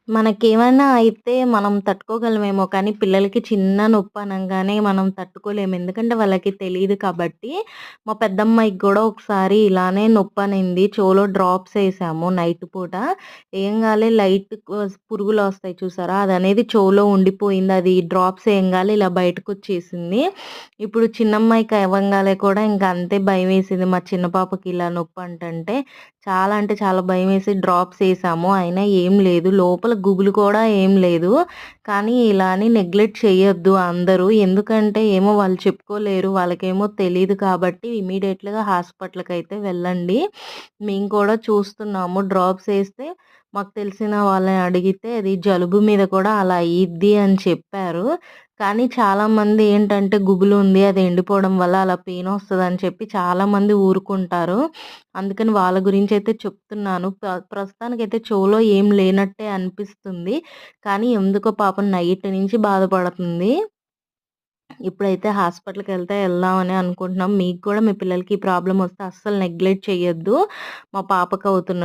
మనకేమైనా అయితే మనం తట్టుకోగలమేమో కానీ, పిల్లలకి చిన్న నొప్పనంగానే మనం తట్టుకోలేము. ఎందుకంటే వాళ్ళకి తెలీదు కాబట్టి. మా పెద్దమ్మాయికి గూడా ఒకసారి ఇలానే నొప్పనింది. చెవులో డ్రాప్స్ ఏసాము నైట్ పూట. ఏం గాలే లైట్ పురుగులొస్తాయి చూసారా? అదనేది చెవులో ఉండిపోయింది. అది డ్రాప్స్ ఏయంగాలే ఇలా బయటకొచ్చేసింది. ఇప్పుడు చిన్నమ్మాయికి అవ్వంగాలే కూడా ఇంక అంతే భయమేసింది. మా చిన్న పాపకి ఇలా నొప్పంటంటే. చాలా అంటే చాలా భయమేసి డ్రాప్స్ ఏసాము. అయినా ఏం లేదు. లోపల గుబులు కూడా ఏం లేదు. కానీ ఇలా అని నెగ్లెక్ట్ చేయొద్దు అందరూ. ఎందుకంటే ఏమో వాళ్ళు చెప్పుకోలేరు. వాళ్ళకేమో తెలీదు కాబట్టి ఇమ్మీడియేట్‌గా హాస్పిటల్‌కైతే వెళ్ళండి. మేము కూడా చూస్తున్నాము. డ్రాప్స్ ఏస్తే మాకు తెలిసిన వాళ్ళని అడిగితే అది జలుబు మీద కూడా అలా అయ్యిద్ది అని చెప్పారు. కానీ చాలామంది ఏంటంటే గుబులుంది అది ఎండిపోవడం వల్ల అలా పెయినొస్తదని చెప్పి చాలామంది ఊరుకుంటారు. అందుకని వాళ్ళ గురించైతే చెప్తున్నాను. ప్రస్తుతానికైతే చెవులో ఏం లేనట్టే అనిపిస్తుంది. కానీ ఎందుకో పాపం నైట్ నుంచి బాధపడుతుంది. ఇప్పుడైతే హాస్పిటల్‌కెళ్తే ఎళ్దామని అనుకుంటున్నాం. మీకు కూడా మీ పిల్లలకి ఈ ప్రాబ్లమొస్తే అస్సలు నెగ్లెక్ట్ చేయొద్దు. మా పాపకవుతున్న